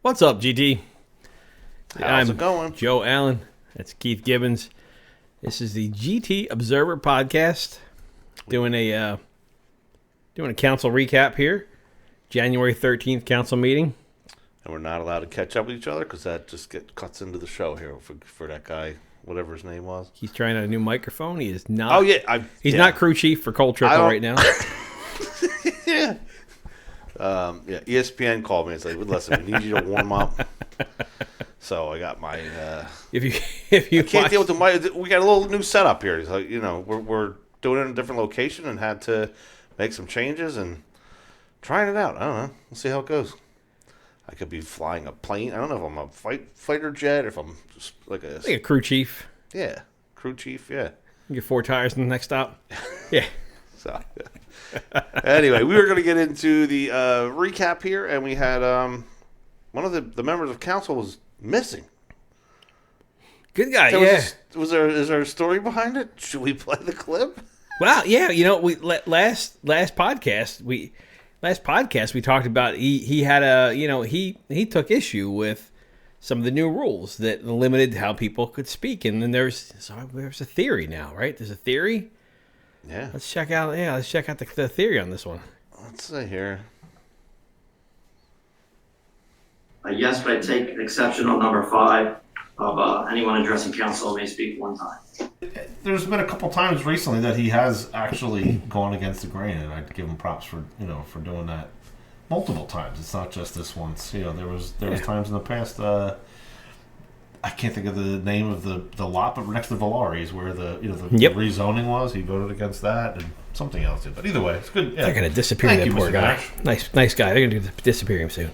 What's up, GT? How's it going? Joe Allen. That's Keith Gibbons. This is the GT Observer podcast. Doing a council recap here. January 13th council meeting. And we're not allowed to catch up with each other because that just cuts into the show here for that guy, whatever his name was. He's trying out a new microphone. He is not. Oh yeah, he's not crew chief for Cold Trickle right now. Yeah. ESPN called me and said, "Listen, we need you to warm up." So I got my. If you I can't deal with the mic. We got a little new setup here. It's like, we're doing it in a different location and had to make some changes and trying it out. I don't know. We'll see how it goes. I could be flying a plane. I don't know if I'm a fighter jet or if I'm just like a crew chief. Yeah, crew chief. Yeah. You get 4 tires in the next stop. Yeah. So, anyway, we were going to get into the recap here, and we had one of the members of council was missing. Good guy, yeah. Is there a story behind it? Should we play the clip? Well, yeah. We last podcast we talked about he had he took issue with some of the new rules that limited how people could speak, and then there's a theory now, right? There's a theory. Yeah. Let's check out the theory on this one. Let's see here. Yes, but I take exception on number 5 of anyone addressing council may speak one time. There's been a couple times recently that he has actually gone against the grain, and I'd give him props for doing that multiple times. It's not just this once. There was times in the past. I can't think of the name of the lot, but next to Valaris, where the rezoning was, he voted against that and something else. But either way, it's good. Yeah. They're gonna disappear that poor guy. Nice guy. They're gonna disappear him soon.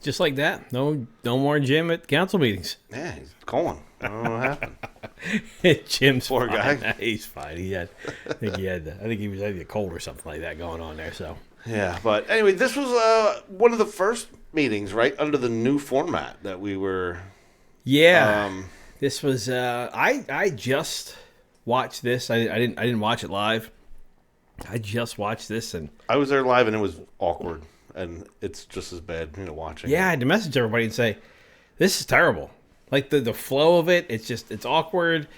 Just like that. No more Jim at council meetings. Yeah, he's going. I don't know what happened. Jim's poor fine. Guy. He's fine. I think he was having a cold or something like that going on there. So yeah, but anyway, this was one of the first meetings, right, under the new format that we were. Yeah, this was. I just watched this. I didn't watch it live. I just watched this, and I was there live, and it was awkward. And it's just as bad, watching. Yeah, I had to message everybody and say, this is terrible. Like, the flow of it, it's awkward.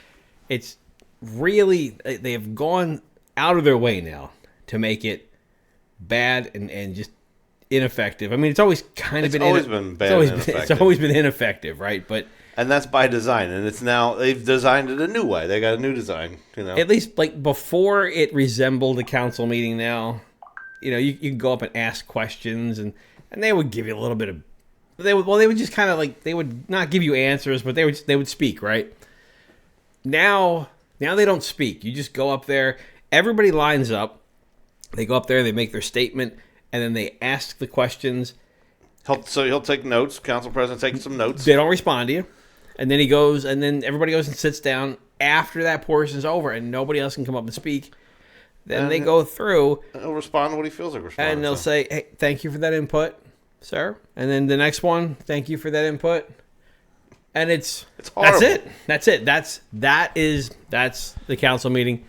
It's really, they have gone out of their way now to make it bad and just ineffective. I mean, it's always kind of been bad and ineffective. It's always been ineffective, right? And that's by design, and it's now, they've designed it a new way. They got a new design, At least, like, before it resembled a council meeting now. You could go up and ask questions, and they would give you a little bit of. They would just kind of like, they would not give you answers, but they would speak, right? Now they don't speak. You just go up there. Everybody lines up. They go up there. They make their statement, and then they ask the questions. So he'll take notes. Council president taking some notes. They don't respond to you, and then he goes, and then everybody goes and sits down after that portion's over, and nobody else can come up and speak. Then they go through. He'll respond to what he feels like responding. And they'll say, hey, thank you for that input, sir. And then the next one, thank you for that input. And it's horrible. That's it. That's the council meeting.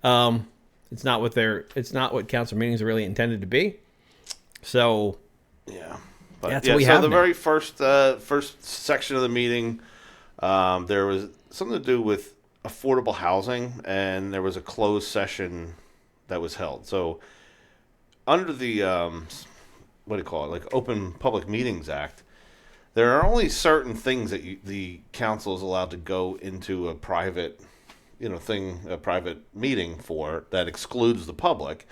It's not what council meetings are really intended to be. So yeah. That's what we have. So the now. very first section of the meeting, there was something to do with affordable housing, and there was a closed session that was held. So under the what do you call it, like Open Public Meetings Act, there are only certain things that the council is allowed to go into a private a private meeting for that excludes the public.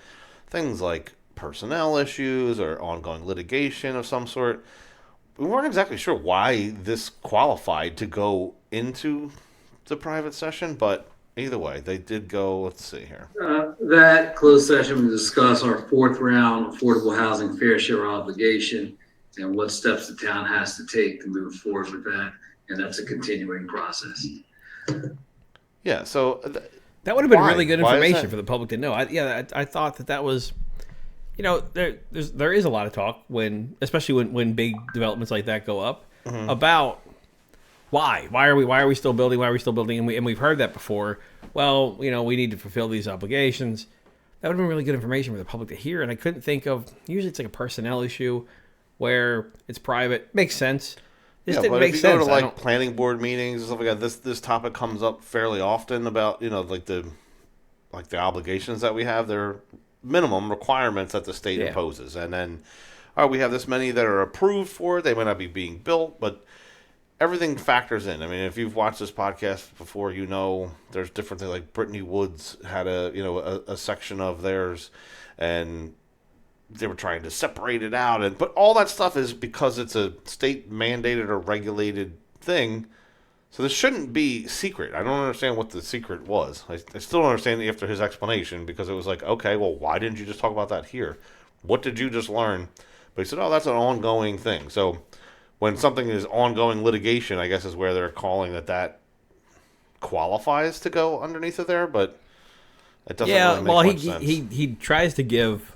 Things like personnel issues or ongoing litigation of some sort. We weren't exactly sure why this qualified to go into the private session, but either way, they did go. Let's see here. That closed session will discuss our 4th round affordable housing fair share obligation and what steps the town has to take to move forward with that, and that's a continuing process. Yeah, so that would have been really good information for the public to know. I thought that was, there is a lot of talk especially when big developments like that go up. about why are we still building? Why are we still building? And we've heard that before. Well, we need to fulfill these obligations. That would have been really good information for the public to hear. And I couldn't think of. Usually, it's like a personnel issue where it's private. Makes sense. This Yeah, didn't but make if you go sense. to like planning board meetings and stuff like that, this topic comes up fairly often about like the obligations that we have. They're minimum requirements that the state imposes, and then we have this many that are approved for it. They might not be being built, but everything factors in. I mean, if you've watched this podcast before, there's different things. Like Brittany Woods had a section of theirs, and they were trying to separate it out, but all that stuff is because it's a state mandated or regulated thing. So this shouldn't be secret. I don't understand what the secret was. I still don't understand after his explanation, because it was like, okay, well, why didn't you just talk about that here? What did you just learn? But he said, oh, that's an ongoing thing. So when something is ongoing litigation, I guess is where they're calling that qualifies to go underneath of there, but it doesn't really make much sense. He tries to give.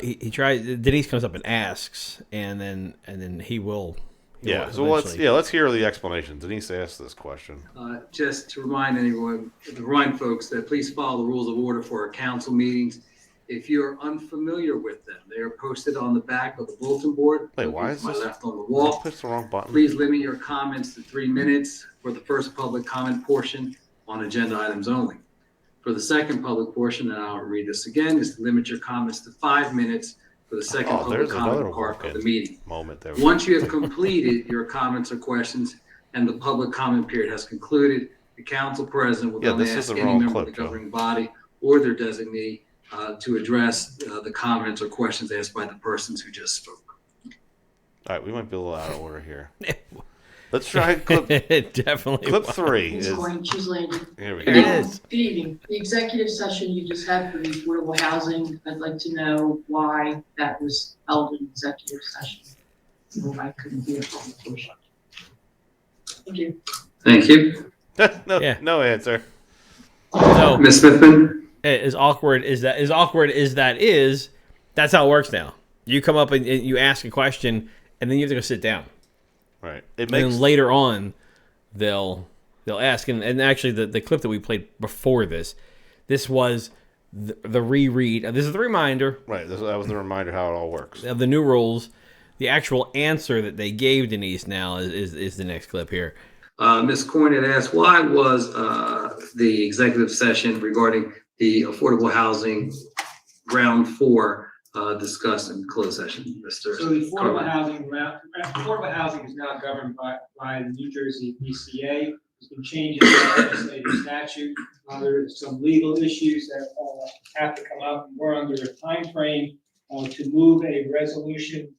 He tries. Denise comes up and asks, and then he will. So let's hear the explanation. Denise asked this question. Just to remind folks that please follow the rules of order for our council meetings. If you're unfamiliar with them, they are posted on the back of the bulletin board. Wait, why is this? Left on the wall. Push the wrong button. Please limit your comments to 3 minutes for the first public comment portion on agenda items only. For the second public portion, and I'll read this again, is to limit your comments to 5 minutes for the second public comment part of the meeting. Once you have completed your comments or questions and the public comment period has concluded, the council president will then ask any member of the governing body or their designee to address the comments or questions asked by the persons who just spoke. All right, we might be a little out of order here. Let's try clip. Definitely. Clip 3 is. She's landing. Here we There go. it is. Good evening. The executive session you just had for the affordable housing, I'd like to know why that was held in executive session. I couldn't hear from the portion. Thank you. Thank you. No answer. So Ms. Smithman? as awkward as that is, that's how it works now. You come up and you ask a question, and then you have to go sit down. Right. And then later on, they'll ask. And actually, the clip that we played before this was the reread. This is the reminder. Right. That was the reminder how it all works. Of the new rules. The actual answer that they gave Denise now is the next clip here. Ms. Coyne had asked, why was the executive session regarding the affordable housing round 4 discussed in closed session, Mr. So the affordable housing is now governed by the New Jersey BCA. There's been changes in the legislative statute. There are some legal issues that have to come up. We're under a time frame to move a resolution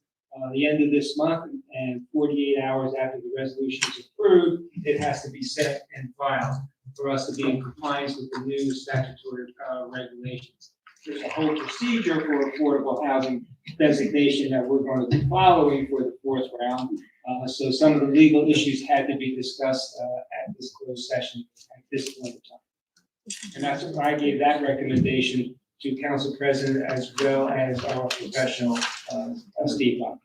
the end of this month, and 48 hours after the resolution is approved, it has to be set and filed for us to be in compliance with the new statutory regulations. There's a whole procedure for affordable housing designation that we're going to be following for the 4th round. So some of the legal issues had to be discussed at this closed session at this point in time. And that's why I gave that recommendation to Council President as well as our professional, Steve Locke.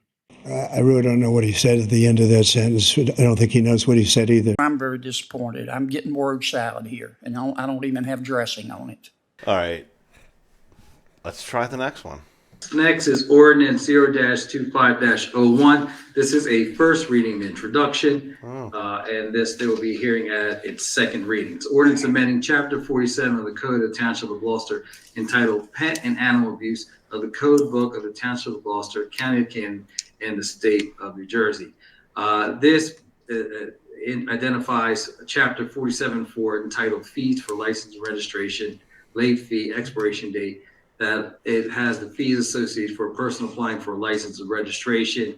I really don't know what he said at the end of that sentence. I don't think he knows what he said either. I'm very disappointed. I'm getting word salad here, and I don't even have dressing on it. All right. Let's try the next one. Next is ordinance 0-25-01. This is a first reading introduction, and they will be hearing at its second reading. It's ordinance amending Chapter 47 of the Code of the Township of Gloucester entitled Pet and Animal Abuse of the Code Book of the Township of Gloucester, County of Camden, and the State of New Jersey. This identifies Chapter 47-4 entitled Fees for License and Registration, Late Fee, Expiration Date, that it has the fees associated for a person applying for a license of registration,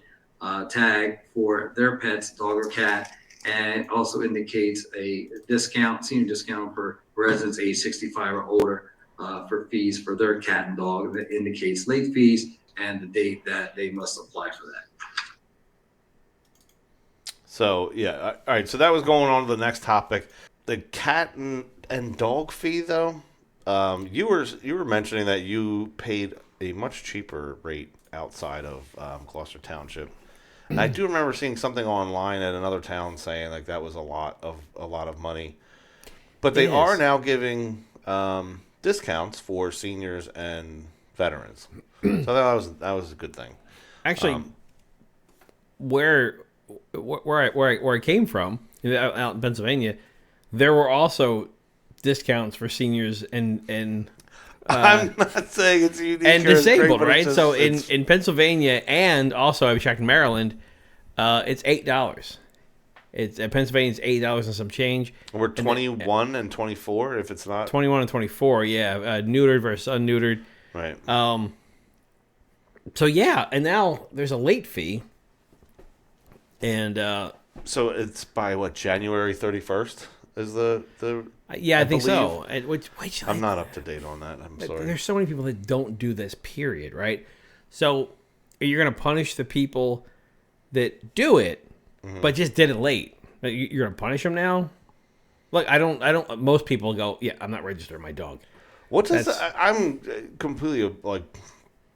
tag for their pets, dog or cat, and also indicates a discount, senior discount for residents age 65 or older for fees for their cat and dog. That indicates late fees and the date that they must apply for that. So, yeah. All right. So that was going on to the next topic. The cat and dog fee, though. You were mentioning that you paid a much cheaper rate outside of Gloucester Township. And I do remember seeing something online at another town saying like that was a lot of money. But they are now giving discounts for seniors and veterans. So that was a good thing. Actually, where I came from, out in Pennsylvania, there were also discounts for seniors and I'm not saying it's unique and or it's great, disabled, but right? it's just- So it's- in Pennsylvania and also I checked in Maryland, it's $8. It's Pennsylvania's $8 and some change. we're 21 and 24 if it's not 21 and 24, yeah, neutered versus unneutered. right. So yeah, and now there's a late fee, and So it's by what, January 31st is the yeah, I think believe. so. And which I'm not up to date on that. I'm sorry. There's so many people that don't do this. Period. Right. So you're gonna punish the people that do it, but just did it late. You're gonna punish them now. Look, I don't. Most people go, yeah, I'm not registering my dog. What does That's- I'm completely like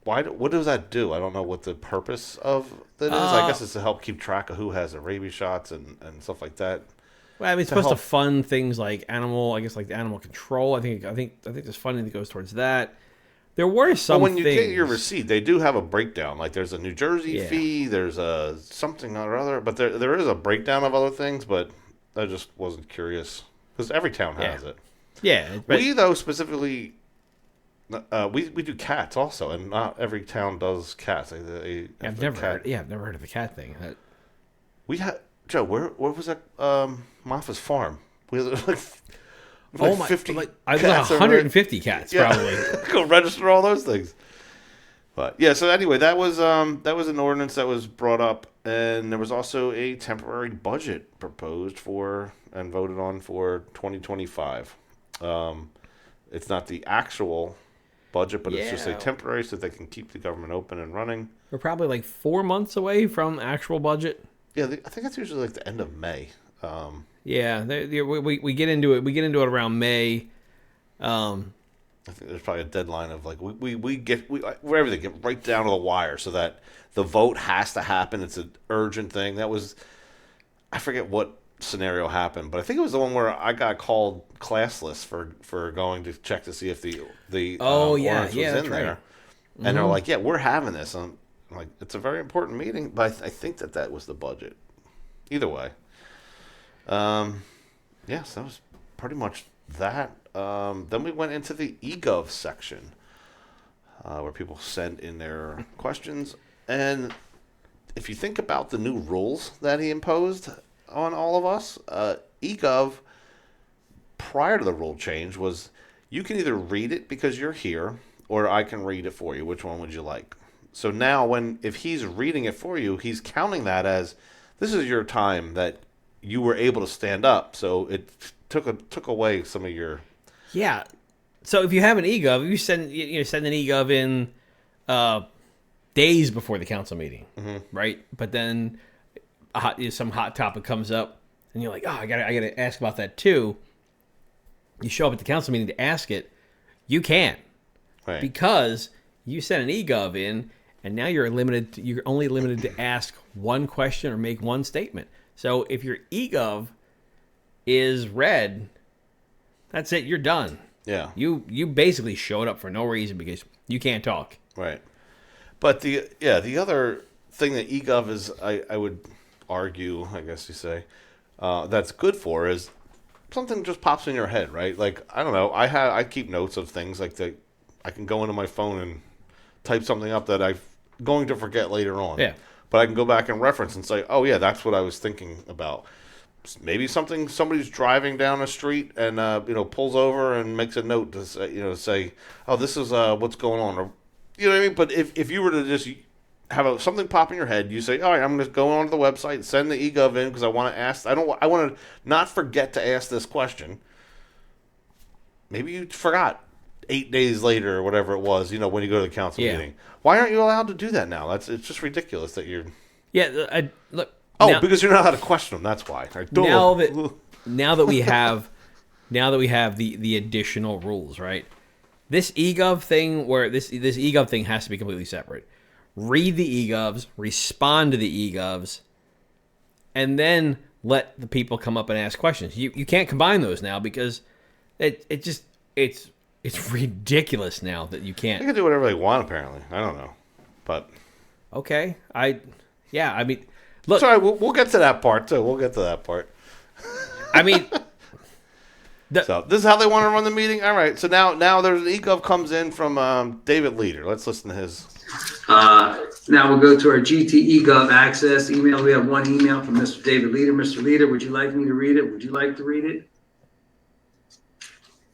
what does that do? I don't know what the purpose of that is. I guess it's to help keep track of who has the rabies shots and stuff like that. Well, I mean, it's supposed to fund things like animal. I guess like the animal control. I think there's funding that goes towards that. There were some. Well, when you things, get your receipt, they do have a breakdown. Like there's a New Jersey Yeah. fee, there's a something or other, but there is a breakdown of other things. But I just wasn't curious because every town has it. Yeah, but We though specifically, we do cats also, and not every town does cats. I've never heard. Yeah, I've never heard of the cat thing. We had Joe. Where was that? Maffa's farm. We had like. Oh my! 50 Like, I was cats like 150 cats Yeah. probably. Go register all those things. But yeah, so anyway, that was an ordinance that was brought up, and there was also a temporary budget proposed for and voted on for 2025. It's not the actual budget, but it's just a Yeah. temporary so they can keep the government open and running. We're probably like 4 months away from actual budget. Yeah, I think that's usually like the end of May. Yeah, we get into it. We get into it around May. I think there's probably a deadline of like we everything get right down to the wire so that the vote has to happen. It's an urgent thing. That was, I forget what scenario happened, but I think it was the one where I got called classless for going to check to see if the ordinance was in there, and they're like, yeah, we're having this. I'm like, it's a very important meeting, but I think that was the budget. Either way, yes, that was pretty much that. Then we went into the E-Gov section, where people send in their questions. And if you think about the new rules that he imposed on all of us, E-Gov, prior to the rule change, was you can either read it because you're here, or I can read it for you. Which one would you like? So now, if he's reading it for you, he's counting that as this is your time that you were able to stand up. So it took away some of your. Yeah. So if you have an E-Gov, you send an E-Gov in days before the council meeting, right? But then some hot topic comes up, and you're like, oh, I gotta ask about that too. You show up at the council meeting to ask it, you can't, Right. because you sent an E-Gov in, and now you're only limited to ask one question or make one statement. So if your E-Gov is read, that's it. You're done. Yeah. You basically showed up for no reason because you can't talk. Right. But the other thing that eGov is, I would argue, I guess you say, that's good for is something just pops in your head, right? Like, I don't know, I keep notes of things like that. I can go into my phone and type something up that I'm going to forget later on. Yeah. But I can go back and reference and say, oh yeah, that's what I was thinking about. Maybe somebody's driving down a street and pulls over and makes a note to say, oh, this is what's going on, or you know what I mean. But if you were to just have something pop in your head, you say, all right, I'm going to go onto the website, send the eGov in because I want to ask. I want to not forget to ask this question. Maybe you forgot 8 days later or whatever it was. When you go to the council meeting, why aren't you allowed to do that now? It's just ridiculous that you're. Yeah, look. Oh, now, because you're not allowed to question them. That's why. Now that we have the additional rules, right? This eGov thing, where this eGov thing has to be completely separate. read the E-Govs, respond to the E-Govs, and then let the people come up and ask questions. You can't combine those now because it's ridiculous now that you can't. They can do whatever they want, apparently. I don't know. But okay, I mean, look. Sorry, we'll get to that part, too. We'll get to that part. I mean... So this is how they want to run the meeting? All right. So now there's an E-Gov comes in from David Leader. Let's listen to his. Now we'll go to our GT eGov access email. We have one email from Mr. David Leader. Mr. Leader, would you like me to read it? Would you like to read it?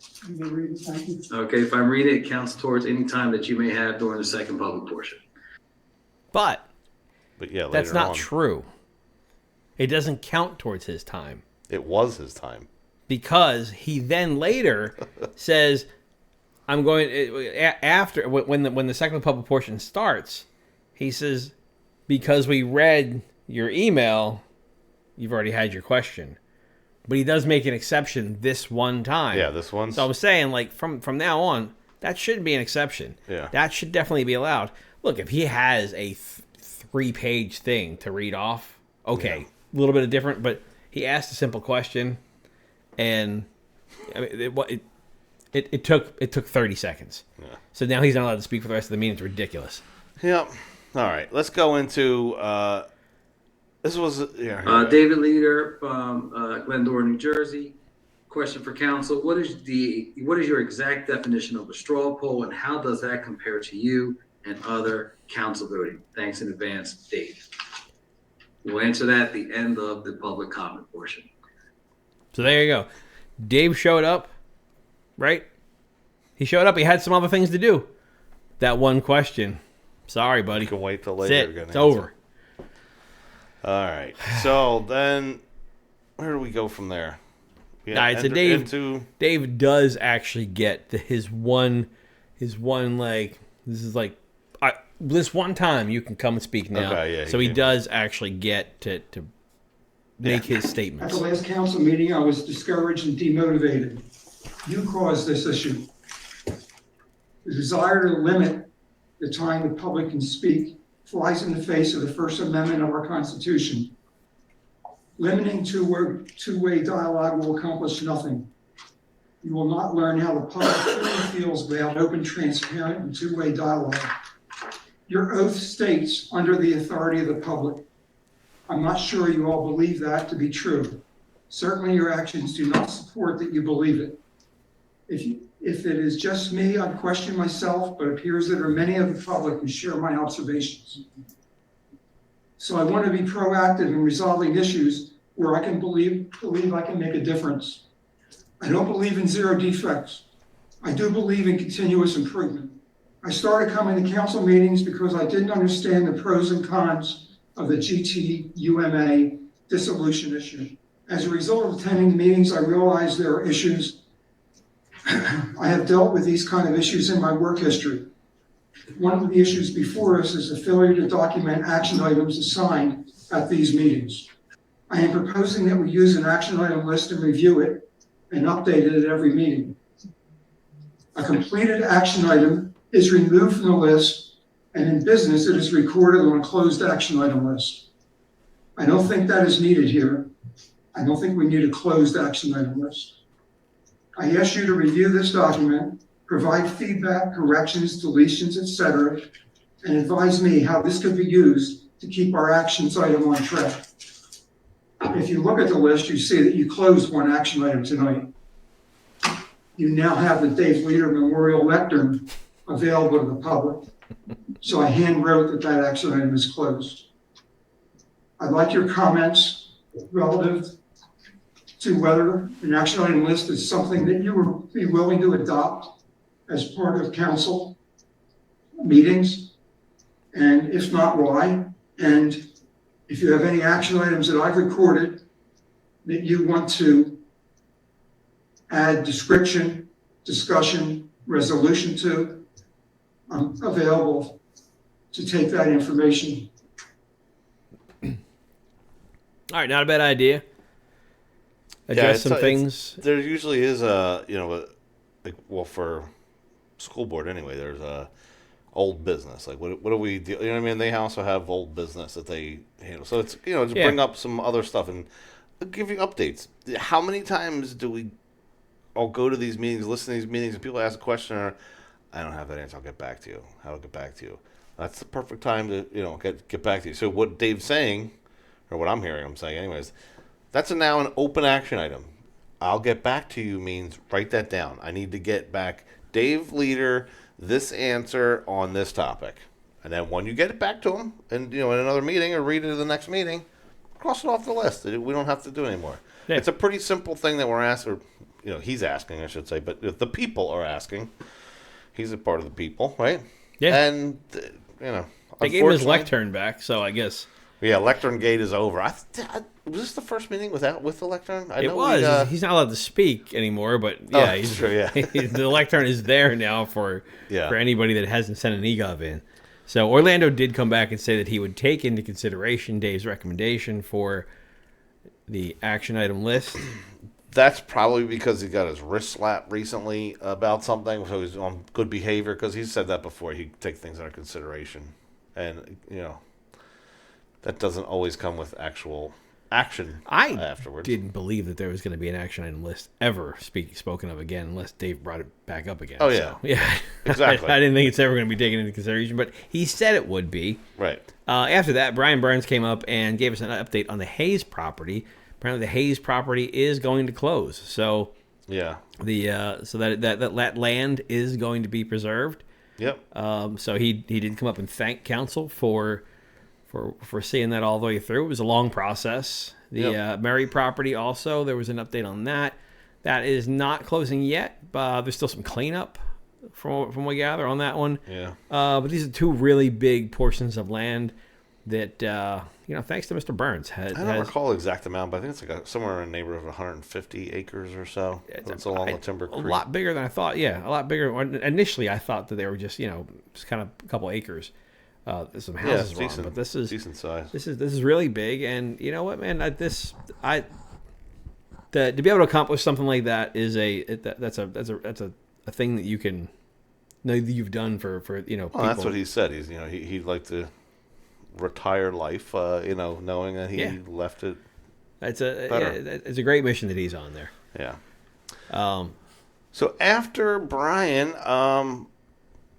Thank you. Okay, if I'm reading it, it counts towards any time that you may have during the second public portion. But yeah, that's not on. true. It doesn't count towards his time. It was his time. Because he then later says, I'm going, after, when the second public portion starts, he says, because we read your email, you've already had your question. But he does make an exception this one time. Yeah, this one. So I'm saying, like, from now on, that shouldn't be an exception. Yeah. That should definitely be allowed. Look, if he has a 3-page thing to read off, okay, a little bit of different, but he asked a simple question. And I mean, it took 30 seconds. Yeah. So now he's not allowed to speak for the rest of the meeting. It's ridiculous. Yep. All right. Let's go into this was David Leader from Glendora, New Jersey. Question for council: What is your exact definition of a straw poll, and how does that compare to you and other council voting? Thanks in advance, Dave. We'll answer that at the end of the public comment portion. So there you go. Dave showed up, right? He showed up. He had some other things to do. That one question. Sorry, buddy. You can wait till later. It's over. All right. So then, where do we go from there? So Dave does actually get his one like, this is like, this one time you can come and speak now. Okay, yeah, so he does actually get to make his statements. At the last council meeting, I was discouraged and demotivated. You caused this issue. The desire to limit the time the public can speak flies in the face of the First Amendment of our Constitution. Limiting two-way dialogue will accomplish nothing. You will not learn how the public truly feels without open, transparent, and two-way dialogue. Your oath states under the authority of the public. I'm not sure you all believe that to be true. Certainly your actions do not support that you believe it. If it is just me, I'd question myself, but it appears that there are many of the public who share my observations. So I want to be proactive in resolving issues where I can believe I can make a difference. I don't believe in zero defects. I do believe in continuous improvement. I started coming to council meetings because I didn't understand the pros and cons of the GTUMA dissolution issue. As a result of attending meetings, I realized there are issues. I have dealt with these kind of issues in my work history. One of the issues before us is the failure to document action items assigned at these meetings. I am proposing that we use an action item list and review it and update it at every meeting. A completed action item is removed from the list, and in business, it is recorded on a closed action item list. I don't think that is needed here. I don't think we need a closed action item list. I ask you to review this document, provide feedback, corrections, deletions, etc., and advise me how this could be used to keep our actions item on track. If you look at the list, you see that you closed one action item tonight. You now have the Dave Leader Memorial Lectern available to the public. So I hand wrote that action item is closed. I'd like your comments relative to whether an action item list is something that you would be willing to adopt as part of council meetings, and if not, why? And if you have any action items that I've recorded that you want to add description, discussion, resolution to, I'm available to take that information. All right, not a bad idea. Address some things. There usually is for school board anyway, there's old business. Like, what do we do? You know what I mean? They also have old business that they handle. So it's, to bring up some other stuff and give you updates. How many times do we all go to these meetings, listen to these meetings, and people ask a question, or I don't have that answer. I'll get back to you. I'll get back to you. That's the perfect time to, get back to you. So what Dave's saying, or what I'm saying anyways, that's now an open action item. I'll get back to you means write that down. I need to get back Dave Leader this answer on this topic. And then when you get it back to him, and in another meeting or read it in the next meeting, cross it off the list. We don't have to do it anymore. Yeah. It's a pretty simple thing that we're asking, or he's asking, I should say, but if the people are asking, he's a part of the people, right? Yeah. And they gave him his lectern back, so I guess. Yeah, lectern gate is over. Was this the first meeting with the lectern? It was. He's not allowed to speak anymore, but yeah, he's true. Yeah, the lectern is there now for anybody that hasn't sent an E-Gov in. So Orlando did come back and say that he would take into consideration Dave's recommendation for the action item list. That's probably because he got his wrist slapped recently about something, so he's on good behavior, because he's said that before. He'd take things under consideration. And, that doesn't always come with actual action afterwards. I didn't believe that there was going to be an action item list ever spoken of again, unless Dave brought it back up again. Oh, yeah. So, yeah. Exactly. I didn't think it's ever going to be taken into consideration, but he said it would be. Right. After that, Brian Burns came up and gave us an update on the Hayes property. Apparently, the Hayes property is going to close. So, yeah, that land is going to be preserved. Yep. So he did come up and thank council for seeing that all the way through. It was a long process. The Murray property also, there was an update on that. That is not closing yet. There's still some cleanup from what we gather on that one. Yeah. But these are two really big portions of land that thanks to Mr. Burns. I don't recall the exact amount, but I think it's somewhere in the neighborhood of 150 acres or so. It's along the Timber Creek. A lot bigger than I thought. Yeah, a lot bigger. Initially, I thought that they were just just kind of a couple acres. There's some houses wrong, decent, but this is decent size. This is really big, and you know what, man? To be able to accomplish something like that is that's a thing that you can know that you've done for people. That's what he said. He'd like to retire life, knowing that he left it. It's a great mission that he's on there. Yeah. So after Brian,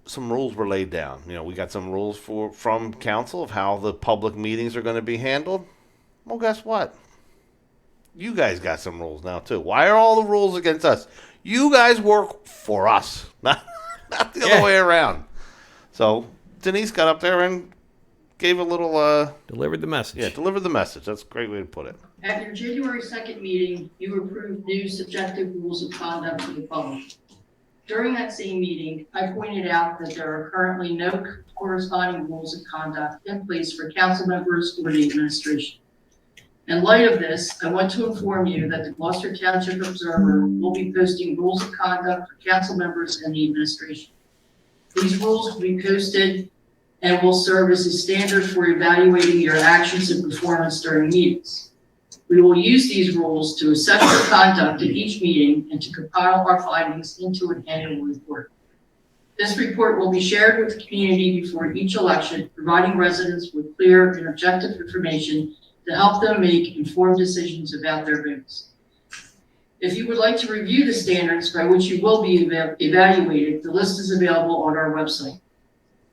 some rules were laid down. We got some rules from council of how the public meetings are going to be handled. Well, guess what? You guys got some rules now too. Why are all the rules against us? You guys work for us, not the other way around. So Denise got up there and gave a little... delivered the message. Yeah, delivered the message. That's a great way to put it. At your January 2nd meeting, you approved new subjective rules of conduct for the public. During that same meeting, I pointed out that there are currently no corresponding rules of conduct in place for council members or the administration. In light of this, I want to inform you that the Gloucester Township Observer will be posting rules of conduct for council members and the administration. These rules will be posted and will serve as a standard for evaluating your actions and performance during meetings. We will use these rules to assess your conduct at each meeting and to compile our findings into an annual report. This report will be shared with the community before each election, providing residents with clear and objective information to help them make informed decisions about their votes. If you would like to review the standards by which you will be evaluated, the list is available on our website.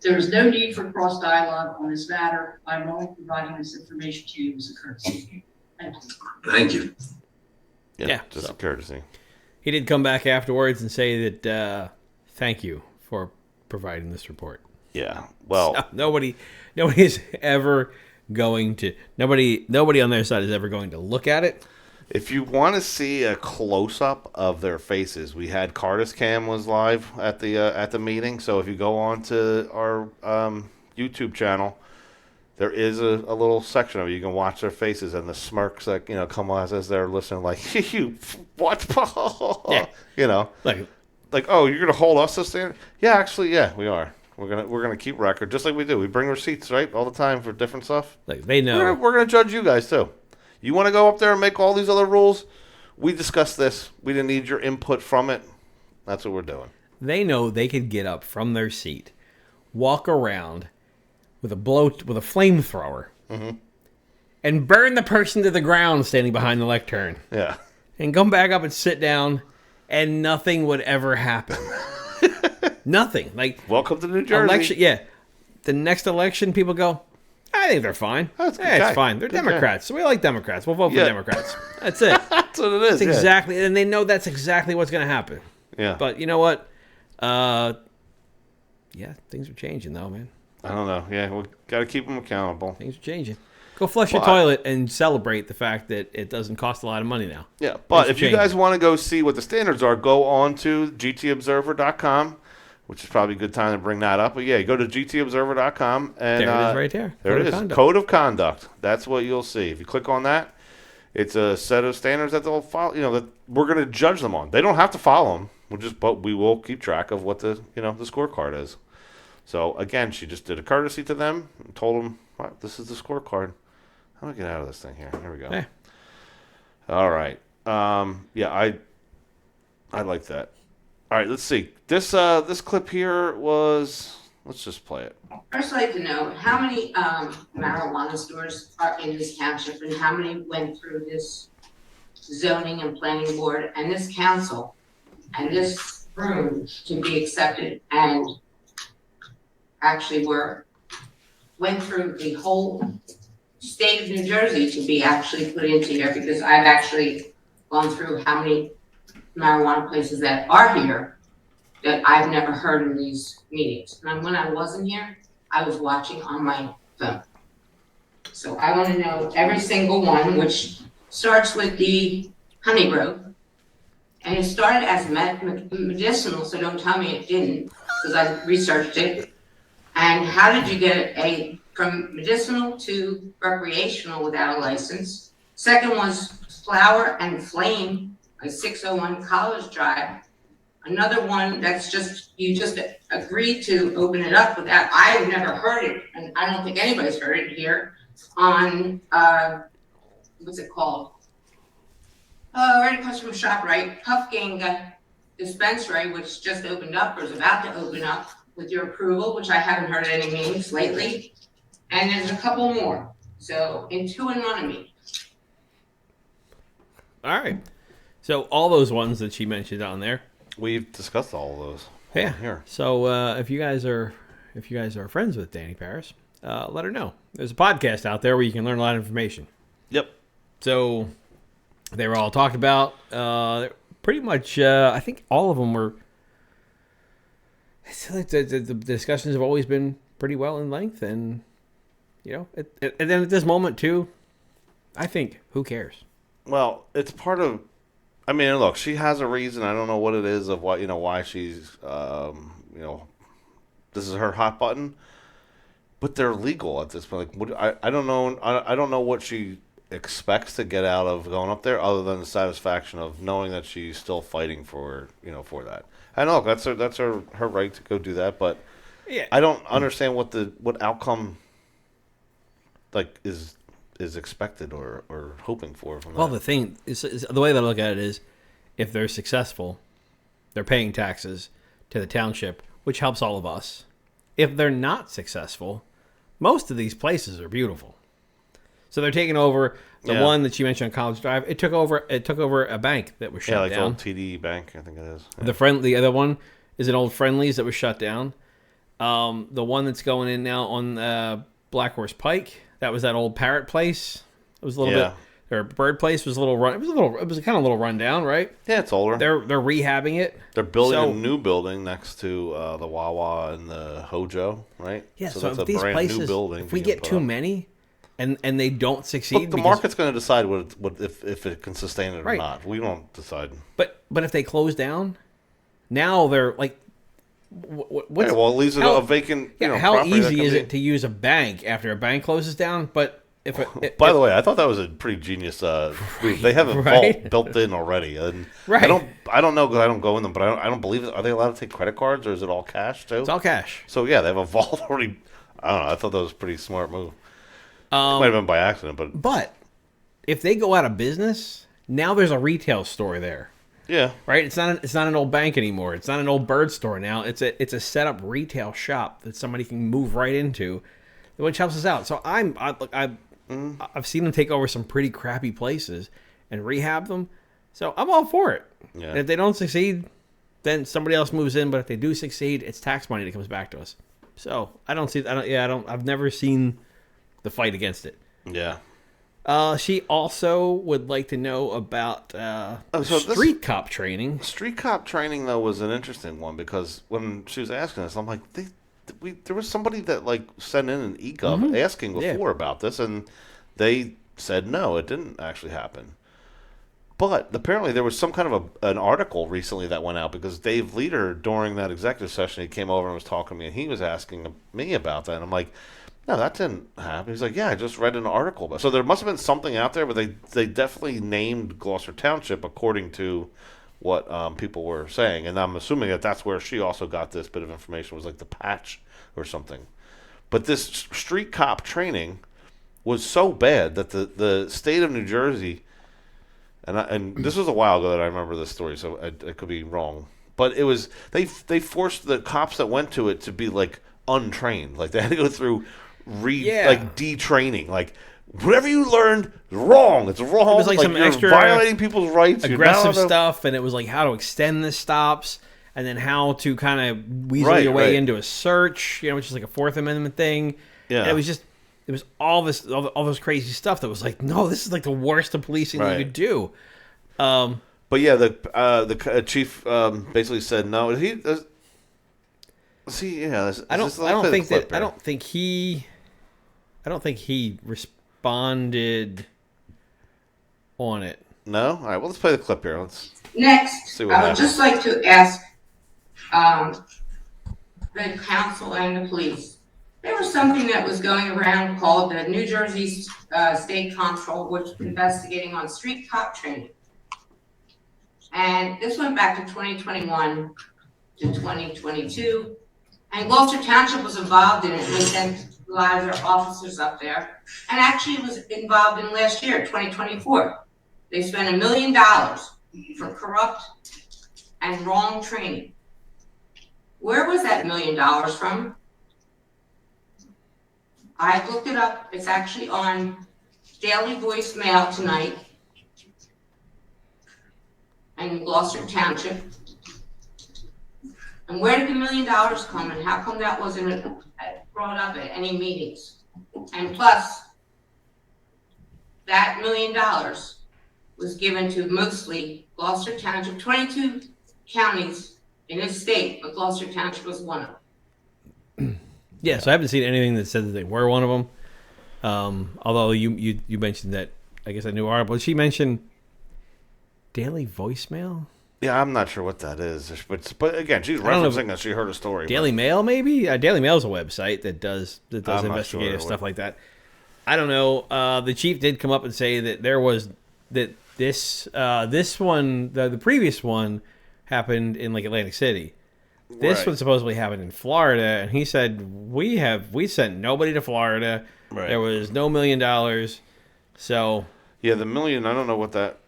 There is no need for cross-dialogue on this matter. I'm only providing this information to you as a courtesy. Thank you. Thank you. Yeah, just a courtesy. He did come back afterwards and say that thank you for providing this report. Yeah, well, so nobody is ever going to nobody on their side is ever going to look at it. If you want to see a close-up of their faces, we had Cardis Cam was live at the meeting. So if you go on to our YouTube channel, there is a little section of it. You can watch their faces and the smirks that come on as they're listening. Like you what? Yeah. Like oh, you're gonna hold us to standard? Yeah, actually, yeah, we are. We're gonna keep record just like we do. We bring receipts right all the time for different stuff. Like they know we're gonna judge you guys too. You want to go up there and make all these other rules? We discussed this. We didn't need your input from it. That's what we're doing. They know they could get up from their seat walk around with a flamethrower and burn the person to the ground standing behind the lectern. Yeah. And come back up and sit down, and nothing would ever happen. Nothing. Like, welcome to New Jersey. Election, yeah. The next election, people go, I think they're fine. That's it's fine. They're Democrats. So we like Democrats. We'll vote for Democrats. That's it. That's what it is. That's exactly. And they know that's exactly what's going to happen. Yeah. But you know what? Things are changing, though, man. I don't know. Yeah, we got to keep them accountable. Things are changing. Go flush your toilet and celebrate the fact that it doesn't cost a lot of money now. Yeah, but if you guys want to go see what the standards are, go on to gtobserver.com, which is probably a good time to bring that up. But yeah, go to gtobserver.com and there it is right there. There it is. Code of conduct. That's what you'll see. If you click on that, it's a set of standards that they'll follow. That we're going to judge them on. They don't have to follow them. But we will keep track of what the scorecard is. So again, she just did a courtesy to them and told them, this is the scorecard. How do I get out of this thing here? Here we go. Hey. All right. I like that. All right, let's see. This clip here was. Let's just play it. First, I'd like to know how many marijuana stores are in this township, and how many went through this zoning and planning board and this council and this room to be accepted, and actually went through the whole state of New Jersey to be actually put into here, because I've actually gone through how many marijuana places that are here that I've never heard in these meetings. And when I wasn't here, I was watching on my phone. So I want to know every single one, which starts with the Honey Grove. And it started as medicinal, so don't tell me it didn't, because I researched it. And how did you get from medicinal to recreational without a license? Second was Flower and Flame, a 601 College Drive. Another one that's you just agreed to open it up without, I've never heard it, and I don't think anybody's heard it here, on, what's it called? Right across from ShopRite, Puffgang dispensary, which just opened up or is about to open up with your approval, which I haven't heard any meetings lately. And there's a couple more. So in 2 and 1 of me. All right. So all those ones that she mentioned on there, we've discussed all of those. Yeah. Here. So if you guys are friends with Dani Paris, let her know. There's a podcast out there where you can learn a lot of information. Yep. So they were all talked about. Pretty much, I think all of them were. I feel like the discussions have always been pretty well in length, and and then at this moment too, I think who cares? Well, it's part of. I mean, look, she has a reason. I don't know what it is of why she's this is her hot button, but they're legal at this point. Like, I don't know. I don't know what she expects to get out of going up there, other than the satisfaction of knowing that she's still fighting for that. I know that's her right to go do that, but yeah. I don't understand what outcome is expected or hoping for from Well, that. the thing is the way that I look at it is, if they're successful, they're paying taxes to the township, which helps all of us. If they're not successful, most of these places are beautiful. So they're taking over the one that you mentioned on College Drive. It took over a bank that was shut like down. the old TD Bank, I think it is. Yeah. The other one is an old Friendly's that was shut down. The one that's going in now on Black Horse Pike, that was that old Parrot place. It was a little bit, or Bird Place was a little run. It was kind of a little rundown, right? Yeah, it's older. They're rehabbing it. They're building a new building next to the Wawa and the Hojo, right? Yeah, so so that's if these places, new building. if we get too many, and they don't succeed, look, the market's going to decide if it can sustain it or not. We don't decide. But if they close down, now they're like, what's, it leaves it a vacant. How easy is it to use a bank after a bank closes down? But by the way, I thought that was a pretty genius move. They have a vault built in already, and I don't know because I don't go in them, but I don't believe it. Are they allowed to take credit cards, or is it all cash too? It's all cash. So yeah, they have a vault already. I don't know. I thought that was a pretty smart move. It might have been by accident, but if they go out of business, now there's a retail store there. Yeah. Right? It's not an old bank anymore. It's not an old bird store now. It's a set up retail shop that somebody can move right into, which helps us out. So I've seen them take over some pretty crappy places and rehab them. So I'm all for it. Yeah. And if they don't succeed, then somebody else moves in. But if they do succeed, it's tax money that comes back to us. So I've never seen the fight against it. Yeah. She also would like to know about street cop training. Street cop training, though, was an interesting one because when she was asking us, I'm like, there was somebody that like sent in an E-Gov asking before about this, and they said no, it didn't actually happen. But apparently there was some kind of an article recently that went out because Dave Leader, during that executive session, he came over and was talking to me, and he was asking me about that, and I'm like, no, that didn't happen. He's like, yeah, I just read an article. So there must have been something out there, but they definitely named Gloucester Township according to what people were saying. And I'm assuming that that's where she also got this bit of information, was like the patch or something. But this street cop training was so bad that the state of New Jersey, and this was a while ago that I remember this story, so I could be wrong. But it was, they forced the cops that went to it to be like untrained. Like they had to go through like detraining, like whatever you learned is wrong. It's wrong. It was like some you're extra violating people's rights, aggressive stuff, and it was like how to extend the stops, and then how to kind of weasel your way into a search, which is like a Fourth Amendment thing. Yeah, and it was all this crazy stuff that was like, no, this is like the worst of policing you could do. But yeah, the chief basically said no. I don't think he responded on it. No? All right, well, let's play the clip here. Next, see what I would happens. just like to ask the council and the police. There was something that was going around called the New Jersey State Control, which was investigating on street cop training. And this went back to 2021 to 2022. And Gloucester Township was involved in it. They sent a lot of their officers up there. And actually was involved in last year, 2024. They spent $1 million for corrupt and wrong training. Where was that $1 million from? I looked it up. It's actually on Daily Voicemail tonight in Gloucester Township. And where did the $1 million come, and how come that wasn't brought up at any meetings? And plus, that $1 million was given to mostly Gloucester Township, 22 counties in this state, but Gloucester Township was one of them. Yeah, so I haven't seen anything that said that they were one of them. Although you mentioned that, I guess, a new article. She mentioned Daily Voicemail? Yeah, I'm not sure what that is. But again, she's referencing that she heard a story. Daily Mail, maybe? Daily Mail is a website that does investigative stuff like that. I don't know. The chief did come up and say that this one, the previous one, happened in like Atlantic City. This one supposedly happened in Florida, and he said we sent nobody to Florida. Right. There was no $1 million. So yeah, the $1 million. I don't know what that.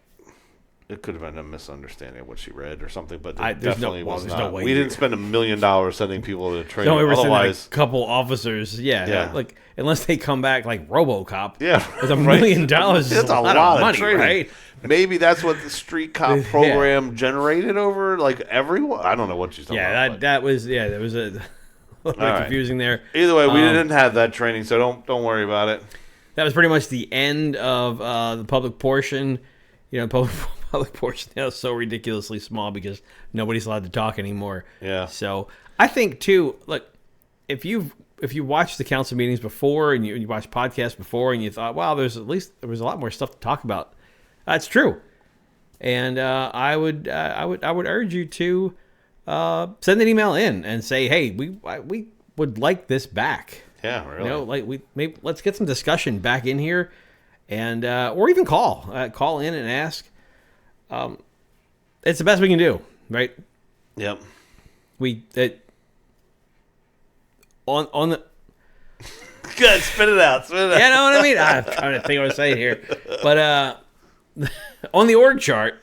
It could have been a misunderstanding of what she read or something, but it definitely was not. No way we didn't spend $1 million sending people to training. No, we were otherwise, sending a couple officers. Yeah, like unless they come back like RoboCop. Yeah, with $1 million. That's a lot of money, training. Right? Maybe that's what the street cop program generated over like everyone. I don't know what she's talking about. There was a little bit confusing there. Either way, we didn't have that training, so don't worry about it. That was pretty much the end of the public portion. Public portion now is so ridiculously small because nobody's allowed to talk anymore. Yeah. So I think too, look, if you watched the council meetings before and you watched podcasts before and you thought, wow, there was a lot more stuff to talk about. That's true. And I would urge you to send an email in and say, hey, we would like this back. Yeah, really. Let's get some discussion back in here, and or even call in and ask. It's the best we can do, right? Yep. On the. Good, spit it out. Yeah, know what I mean? I'm trying to think what I'm saying here, but on the org chart,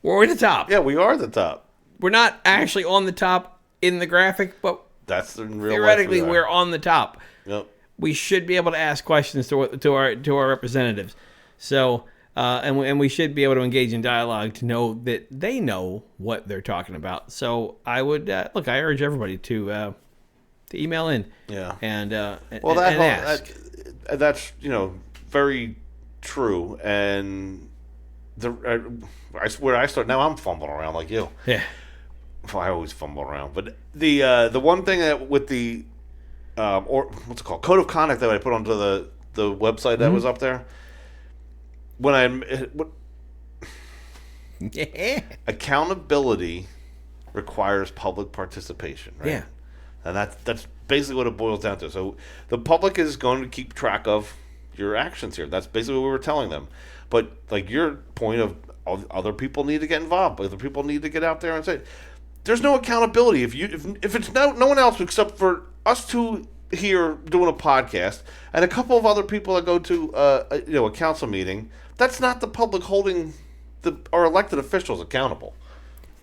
We're at the top. Yeah, we are the top. We're not actually on the top in the graphic, but That's in real theoretically life. we're on the top. Yep. We should be able to ask questions to our representatives. So, and we should be able to engage in dialogue to know that they know what they're talking about. So I would I urge everybody to email in. Yeah. And well, and ask. that's very true. And where I start now, I'm fumbling around like you. Yeah. Well, I always fumble around, but the one thing that with the or what's it called, code of conduct that I put onto the website that was up there. Accountability requires public participation, right? Yeah. And that's basically what it boils down to. So the public is going to keep track of your actions here. That's basically what we were telling them. But like your point of other people need to get involved, other people need to get out there and say, there's no accountability if it's no one else except for us two here doing a podcast and a couple of other people that go to a council meeting. That's not the public holding our elected officials accountable.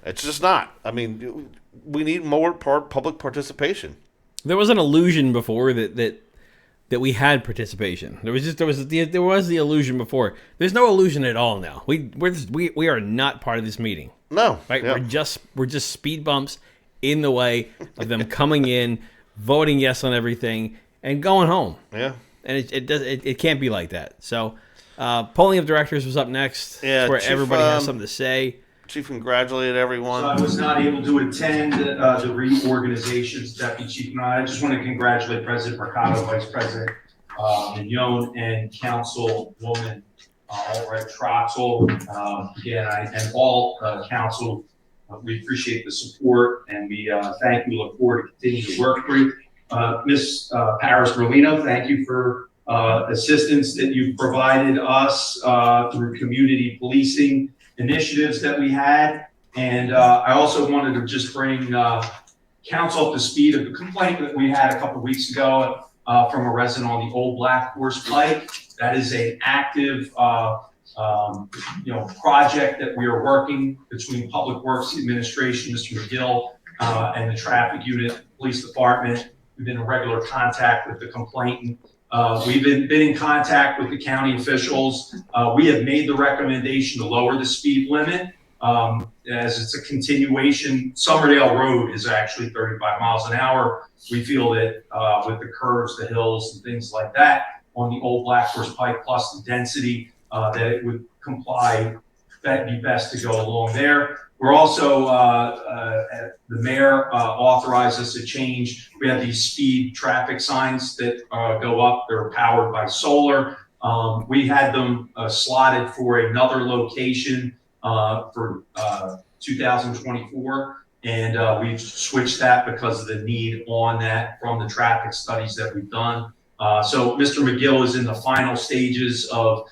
It's just not. I mean, we need more public participation. There was an illusion before that we had participation. There was the illusion before. There's no illusion at all now. We are not part of this meeting. No, right? Yeah. We're just speed bumps in the way of them coming in, voting yes on everything, and going home. Yeah, and it can't be like that. So, polling of directors was up next. Yeah, where Chief, everybody has something to say. Chief congratulated everyone. So I was not able to attend the reorganizations, Deputy Chief. And I just want to congratulate President Mercado, Vice President Mignon, and Councilwoman Albright Troxel. Again, and all council. We appreciate the support, and we thank you. We look forward to continuing to work with Ms. Paris Berlino. Thank you for assistance that you've provided us through community policing initiatives that we had. And I also wanted to just bring council up to speed of the complaint that we had a couple of weeks ago from a resident on the Old Black Horse Pike. That is an active project that we are working between Public Works Administration, Mr. McGill, and the Traffic Unit, Police Department. We've been in regular contact with the complainant. We've been in contact with the county officials. We have made the recommendation to lower the speed limit as it's a continuation. Summerdale Road is actually 35 miles an hour. We feel that with the curves, the hills, and things like that on the Old Black Horse Pike, plus the density, that it would comply, that'd be best to go along there. We're also, the mayor authorized us to change. We have these speed traffic signs that go up. They're powered by solar. We had them slotted for another location for 2024. And we've switched that because of the need on that from the traffic studies that we've done. So Mr. McGill is in the final stages of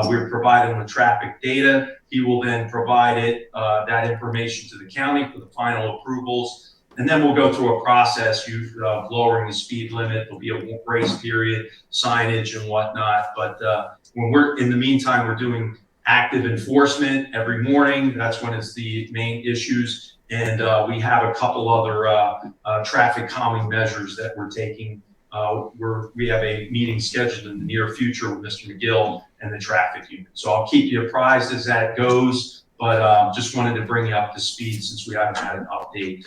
we're providing the traffic data. He will then provide that information to the county for the final approvals. And then we'll go through a process of lowering the speed limit. There'll be a grace period, signage and whatnot. But when in the meantime, we're doing active enforcement every morning. That's when it's the main issues. And we have a couple other traffic calming measures that we're taking. We have a meeting scheduled in the near future with Mr. McGill and the traffic unit. So I'll keep you apprised as that goes, but just wanted to bring you up to speed since we haven't had an update.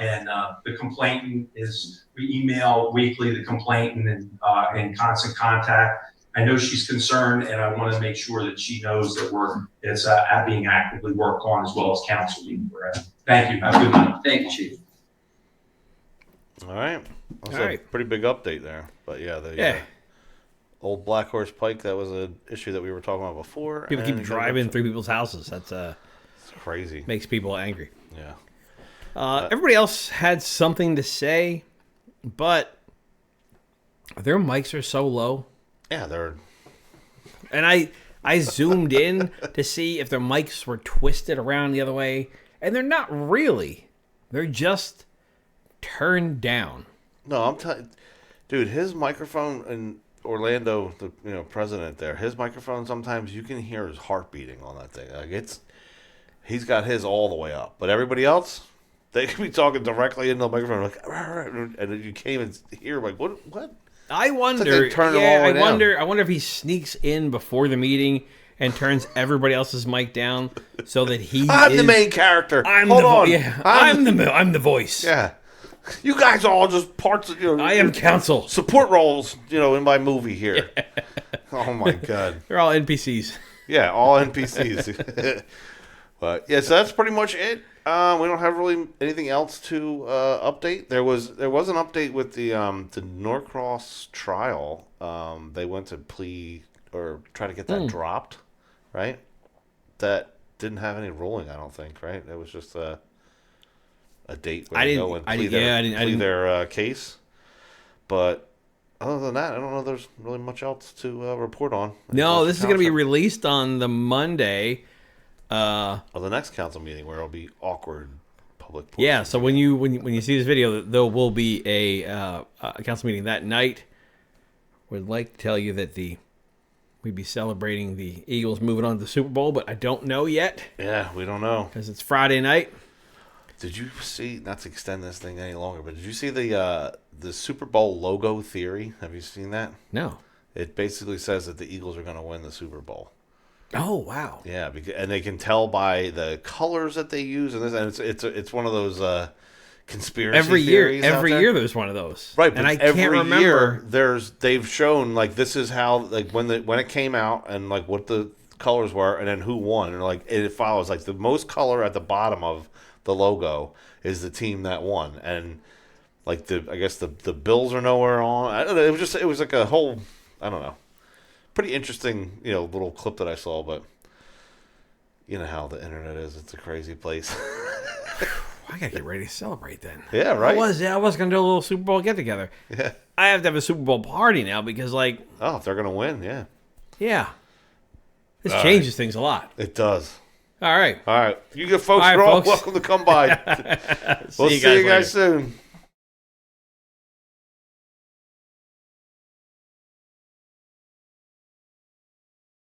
And the complainant we email weekly the complainant and in constant contact. I know she's concerned, and I want to make sure that she knows that it's being actively worked on, as well as council being aware. Thank you. Have a good night. Thank you, Chief. All right. That's All a right. pretty big update there. But yeah, Old Black Horse Pike, that was an issue that we were talking about before. People keep driving through people's houses. That's it's crazy. Makes people angry. Yeah. Everybody else had something to say, but their mics are so low. Yeah, they're. And I zoomed in to see if their mics were twisted around the other way, and they're not really. They're just turned down. No, I'm telling, dude. His microphone in Orlando, the president there, his microphone. Sometimes you can hear his heart beating on that thing. Like He's got his all the way up, but everybody else, they could be talking directly into the microphone, like, and then you can't even hear, like, what? I wonder. It's like they turn it all Yeah, the way I down. wonder. I wonder if he sneaks in before the meeting and turns everybody else's mic down so that I'm the main character. Hold on. Yeah, I'm the voice. Yeah. You guys are all just parts of, I am counsel. Support roles, in my movie here. Oh my God. They're all NPCs. Yeah, all NPCs. But yeah, so that's pretty much it. We don't have really anything else to update. There was an update with the Norcross trial. They went to plea or try to get that dropped, right? That didn't have any ruling, I don't think, right? It was just a date where they go and plead their case. But other than that, I don't know. There's really much else to report on. No, this is going to be released on the Monday. The next council meeting where it'll be awkward public. Yeah, so when you see this video, there will be a council meeting that night. Would like to tell you that we'd be celebrating the Eagles moving on to the Super Bowl, but I don't know yet. Yeah, we don't know because it's Friday night. Did you see? Not to extend this thing any longer, but did you see the Super Bowl logo theory? Have you seen that? No. It basically says that the Eagles are going to win the Super Bowl. Oh wow! Yeah, and they can tell by the colors that they use, and it's one of those conspiracy theories. Every year there's one of those, right? And I can't remember. They've shown like this is how like when it came out and like what the colors were, and then who won, and like it follows like the most color at the bottom of the logo is the team that won, and like I guess the Bills are nowhere on. I don't know. It was like a whole, I don't know, pretty interesting little clip that I saw, but you know how the internet is. It's a crazy place. I gotta get ready to celebrate then. Yeah, right. I was gonna do a little Super Bowl get together. Yeah. I have to have a Super Bowl party now because if they're gonna win, yeah. This changes things a lot. It does. All right. You good folks are all welcome to come by. We'll see you guys soon.